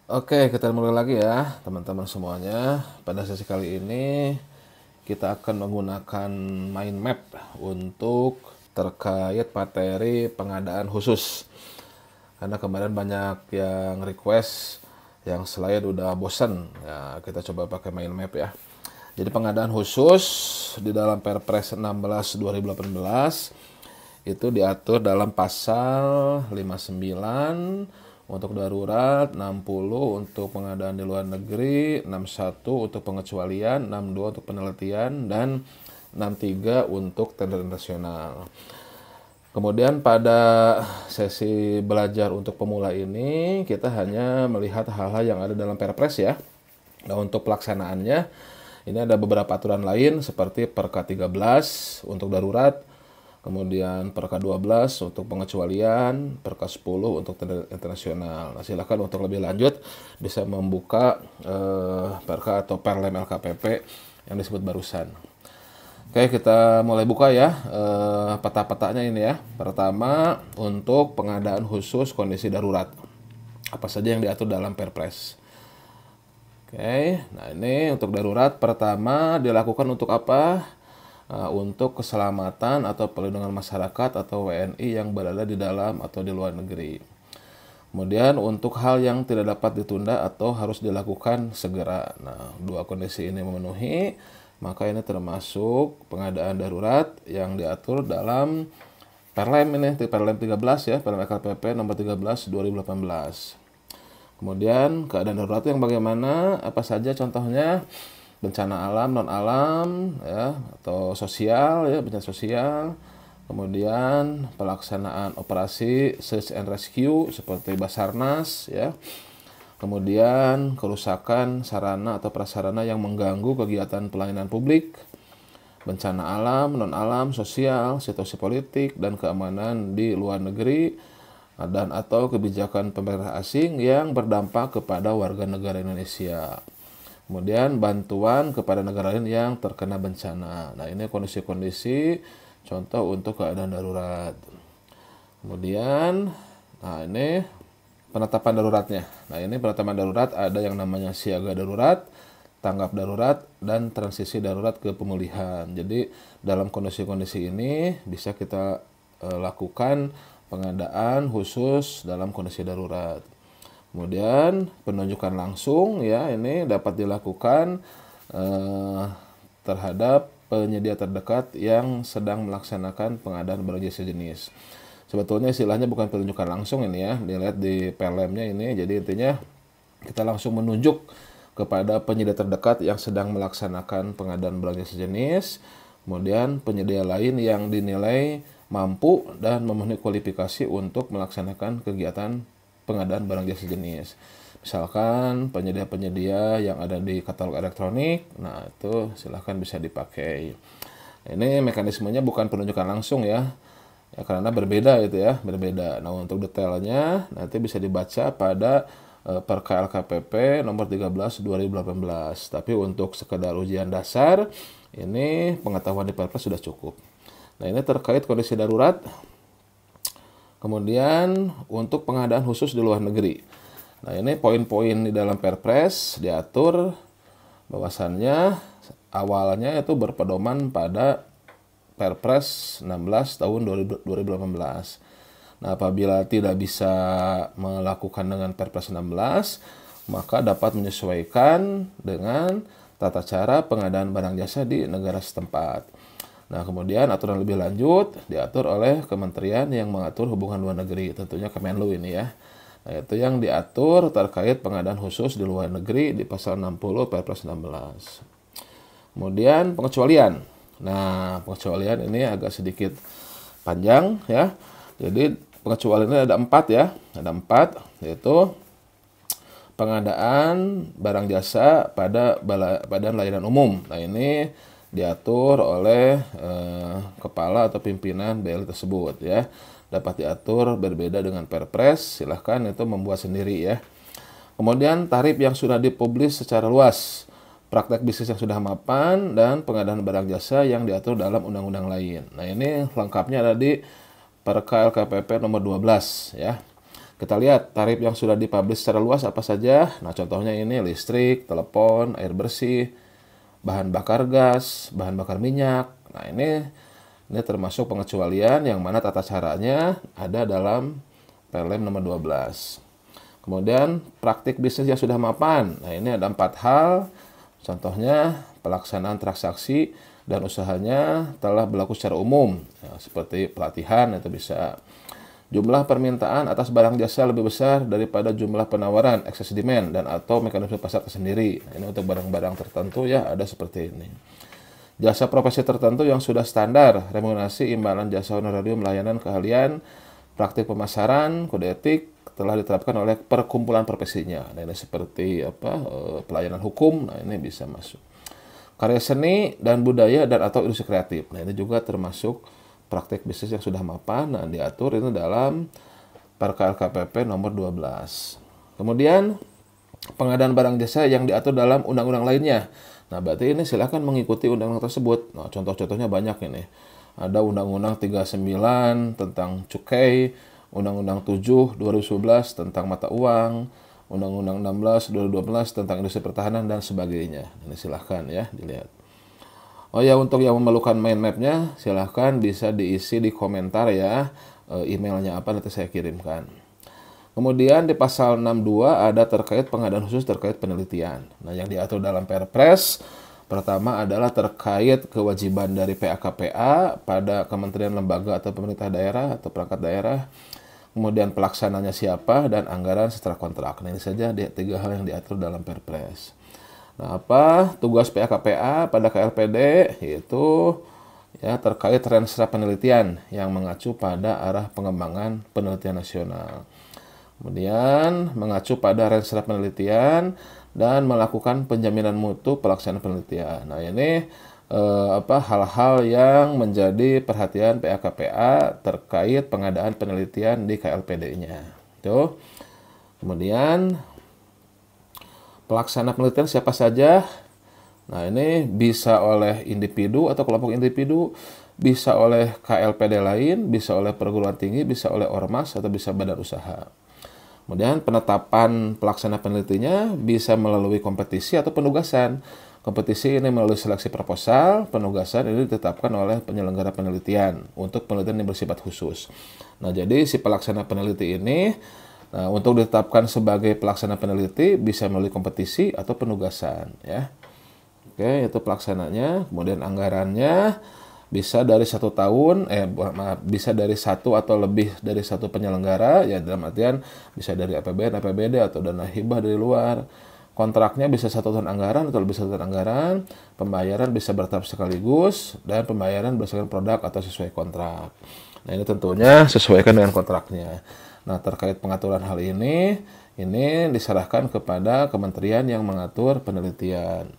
Oke, kita mulai lagi ya, teman-teman semuanya. Pada sesi kali ini, kita akan menggunakan mind map untuk terkait materi pengadaan khusus. Karena kemarin banyak yang request, yang slide udah bosen. Ya, kita coba pakai mind map ya. Jadi pengadaan khusus di dalam Perpres 16 2018 itu diatur dalam pasal 59 untuk darurat, 60 untuk pengadaan di luar negeri, 61 untuk pengecualian, 62 untuk penelitian, dan 63 untuk tender internasional. Kemudian pada sesi belajar untuk pemula ini, kita hanya melihat hal-hal yang ada dalam Perpres ya. Nah, untuk pelaksanaannya, ini ada beberapa aturan lain seperti Perka 13 untuk darurat, kemudian Perka 12 untuk pengecualian, Perka 10 untuk tender internasional. Nah, silakan untuk lebih lanjut bisa membuka Perka atau Perlem LKPP yang disebut barusan. Oke, kita mulai buka ya peta-petanya ini ya. Pertama, untuk pengadaan khusus kondisi darurat. Apa saja yang diatur dalam Perpres. Oke, nah ini untuk darurat pertama dilakukan untuk apa? Untuk keselamatan atau perlindungan masyarakat atau WNI yang berada di dalam atau di luar negeri. Kemudian untuk hal yang tidak dapat ditunda atau harus dilakukan segera. Nah, dua kondisi ini memenuhi, maka ini termasuk pengadaan darurat yang diatur dalam Perlem ini, Perlem 13 ya, Perlem LKPP nomor 13 2018. Kemudian keadaan darurat yang bagaimana? Apa saja contohnya? Bencana alam, non alam ya, atau sosial ya, bencana sosial. Kemudian pelaksanaan operasi search and rescue seperti Basarnas ya. Kemudian kerusakan sarana atau prasarana yang mengganggu kegiatan pelayanan publik, bencana alam, non alam, sosial, situasi politik dan keamanan di luar negeri, dan atau kebijakan pemerintah asing yang berdampak kepada warga negara Indonesia. Kemudian bantuan kepada negara lain yang terkena bencana. Nah, ini kondisi-kondisi contoh untuk keadaan darurat. Kemudian, nah ini penetapan daruratnya. Nah, ini penetapan darurat ada yang namanya siaga darurat, tanggap darurat, dan transisi darurat ke pemulihan. Jadi, dalam kondisi-kondisi ini bisa kita lakukan pengadaan khusus dalam kondisi darurat. Kemudian, penunjukan langsung ya, ini dapat dilakukan terhadap penyedia terdekat yang sedang melaksanakan pengadaan barang jasa jenis. Sebetulnya istilahnya bukan penunjukan langsung ini ya, dilihat di PLM-nya ini. Jadi intinya kita langsung menunjuk kepada penyedia terdekat yang sedang melaksanakan pengadaan barang jasa jenis. Kemudian penyedia lain yang dinilai mampu dan memenuhi kualifikasi untuk melaksanakan kegiatan pengadaan barang jasa jenis. Misalkan penyedia-penyedia yang ada di katalog elektronik, nah itu silahkan bisa dipakai. Ini mekanismenya bukan penunjukan langsung ya, karena berbeda itu ya, berbeda. Nah, untuk detailnya nanti bisa dibaca pada Perka LKPP nomor 13 2018. Tapi untuk sekedar ujian dasar, ini pengetahuan di Perpres sudah cukup. Nah, ini terkait kondisi darurat. Kemudian untuk pengadaan khusus di luar negeri. Nah, ini poin-poin di dalam Perpres diatur bahwasannya awalnya itu berpedoman pada Perpres 16 tahun 2018. Nah, apabila tidak bisa melakukan dengan Perpres 16, maka dapat menyesuaikan dengan tata cara pengadaan barang jasa di negara setempat. Nah, kemudian aturan lebih lanjut diatur oleh kementerian yang mengatur hubungan luar negeri, tentunya Kemenlu ini ya. Nah, itu yang diatur terkait pengadaan khusus di luar negeri di pasal 60 Perpres 16. Kemudian pengecualian. Nah, pengecualian ini agak sedikit panjang ya. Jadi pengecualian ini ada 4 ya. Ada 4, yaitu pengadaan barang jasa pada badan layanan umum. Nah, ini diatur oleh kepala atau pimpinan BLI tersebut ya. Dapat diatur berbeda dengan Perpres, silahkan itu membuat sendiri ya. Kemudian tarif yang sudah dipublis secara luas, praktek bisnis yang sudah mapan, dan pengadaan barang jasa yang diatur dalam undang-undang lain. Nah, ini lengkapnya ada di Perka LKPP nomor 12 ya. Kita lihat tarif yang sudah dipublish secara luas apa saja. Nah, contohnya ini listrik, telepon, air bersih, bahan bakar gas, bahan bakar minyak. Nah, ini termasuk pengecualian yang mana tata caranya ada dalam PLM nomor 12. Kemudian praktik bisnis yang sudah mapan. Nah, ini ada 4 hal. Contohnya pelaksanaan transaksi dan usahanya telah berlaku secara umum. Ya, seperti pelatihan itu bisa. Jumlah permintaan atas barang jasa lebih besar daripada jumlah penawaran, excess demand, dan atau mekanisme pasar tersendiri. Nah, ini untuk barang-barang tertentu ya ada seperti ini. Jasa profesi tertentu yang sudah standar, remunerasi, imbalan jasa honorarium, layanan, keahlian, praktik pemasaran, kode etik telah diterapkan oleh perkumpulan profesinya. Nah, ini seperti pelayanan hukum. Nah, ini bisa masuk. Karya seni dan budaya dan atau industri kreatif. Nah, ini juga termasuk praktik bisnis yang sudah mapan. Nah, diatur ini dalam Perka LKPP nomor 12. Kemudian pengadaan barang jasa yang diatur dalam undang-undang lainnya. Nah, berarti ini silakan mengikuti undang-undang tersebut. Nah, contoh-contohnya banyak ini. Ada Undang-Undang 39 tentang cukai, Undang-Undang 7 2011 tentang mata uang, Undang-Undang 16 2012 tentang industri pertahanan dan sebagainya. Ini silahkan ya dilihat. Oh ya, untuk yang memerlukan mind map-nya silahkan bisa diisi di komentar ya, emailnya apa nanti saya kirimkan. Kemudian di pasal 62 ada terkait pengadaan khusus terkait penelitian. Nah, yang diatur dalam Perpres pertama adalah terkait kewajiban dari PAKPA pada kementerian, lembaga atau pemerintah daerah atau perangkat daerah. Kemudian pelaksananya siapa dan anggaran setelah kontrak. Nah, ini saja 3 hal yang diatur dalam Perpres. Nah, apa tugas PAKPA pada KLPD yaitu ya terkait Renstra penelitian yang mengacu pada arah pengembangan penelitian nasional. Kemudian mengacu pada Renstra penelitian dan melakukan penjaminan mutu pelaksanaan penelitian. Nah, ini hal-hal yang menjadi perhatian PAKPA terkait pengadaan penelitian di KLPD-nya. Tuh. Kemudian pelaksana penelitian siapa saja? Nah, ini bisa oleh individu atau kelompok individu, bisa oleh KLPD lain, bisa oleh perguruan tinggi, bisa oleh ormas, atau bisa badan usaha. Kemudian penetapan pelaksana penelitinya bisa melalui kompetisi atau penugasan. Kompetisi ini melalui seleksi proposal, penugasan ini ditetapkan oleh penyelenggara penelitian untuk penelitian yang bersifat khusus. Nah, jadi si pelaksana peneliti ini untuk ditetapkan sebagai pelaksana peneliti bisa melalui kompetisi atau penugasan ya. Oke, itu pelaksananya. Kemudian anggarannya bisa dari 1 tahun, bisa dari 1 atau lebih dari 1 penyelenggara ya, dalam artian bisa dari APBN, APBD atau dana hibah dari luar. Kontraknya bisa 1 tahun anggaran atau lebih 1 tahun anggaran. Pembayaran bisa bertahap sekaligus dan pembayaran berdasarkan produk atau sesuai kontrak. Nah, ini tentunya sesuaikan dengan kontraknya. Nah, terkait pengaturan hal ini diserahkan kepada kementerian yang mengatur penelitian.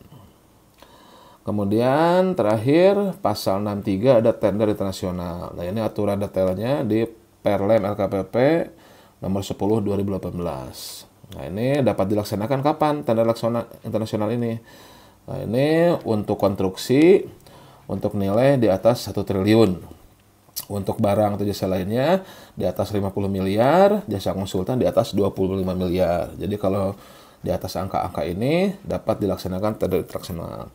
Kemudian terakhir pasal 63 ada tender internasional. Nah, ini aturan detailnya di Perlem LKPP nomor 10 2018. Nah, ini dapat dilaksanakan kapan tender internasional ini? Nah, ini untuk konstruksi untuk nilai di atas 1 triliun. Untuk barang atau jasa lainnya di atas 50 miliar, jasa konsultan di atas 25 miliar. Jadi kalau di atas angka-angka ini dapat dilaksanakan tender internasional.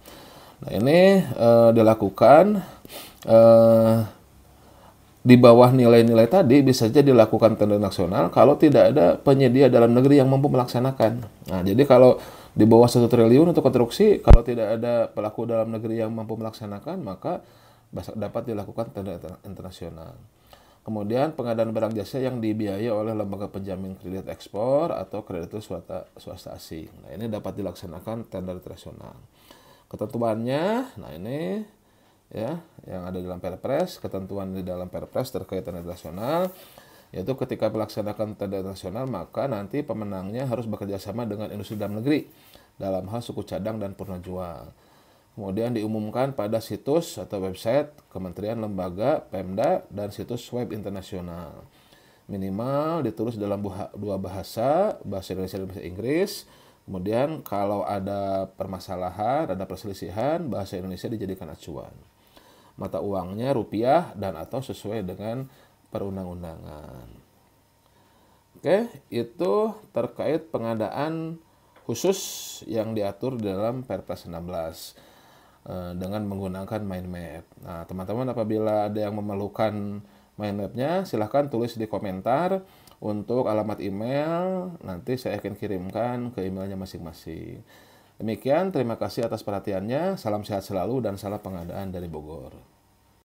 Nah, ini dilakukan di bawah nilai-nilai tadi bisa saja dilakukan tender nasional kalau tidak ada penyedia dalam negeri yang mampu melaksanakan. Nah, jadi kalau di bawah 1 triliun untuk konstruksi, kalau tidak ada pelaku dalam negeri yang mampu melaksanakan, maka dapat dilakukan tender internasional. Kemudian pengadaan barang jasa yang dibiayai oleh lembaga penjamin kredit ekspor atau kreditur swasta asing. Nah, ini dapat dilaksanakan tender internasional. Ketentuannya, nah ini ya yang ada dalam Perpres, ketentuan di dalam Perpres terkait tender internasional, yaitu ketika melaksanakan tender internasional maka nanti pemenangnya harus bekerja sama dengan industri dalam negeri dalam hal suku cadang dan purna jual. Kemudian diumumkan pada situs atau website kementerian, lembaga, Pemda, dan situs web internasional. Minimal ditulis dalam 2 bahasa Indonesia dan bahasa Inggris. Kemudian kalau ada permasalahan, ada perselisihan, bahasa Indonesia dijadikan acuan. Mata uangnya rupiah dan atau sesuai dengan perundang-undangan. Oke, itu terkait pengadaan khusus yang diatur dalam Perpres 16 dengan menggunakan mind map. Nah, teman-teman apabila ada yang memerlukan mind map-nya, silahkan tulis di komentar untuk alamat email, nanti saya akan kirimkan ke emailnya masing-masing. Demikian, terima kasih atas perhatiannya. Salam sehat selalu dan salam pengadaan dari Bogor.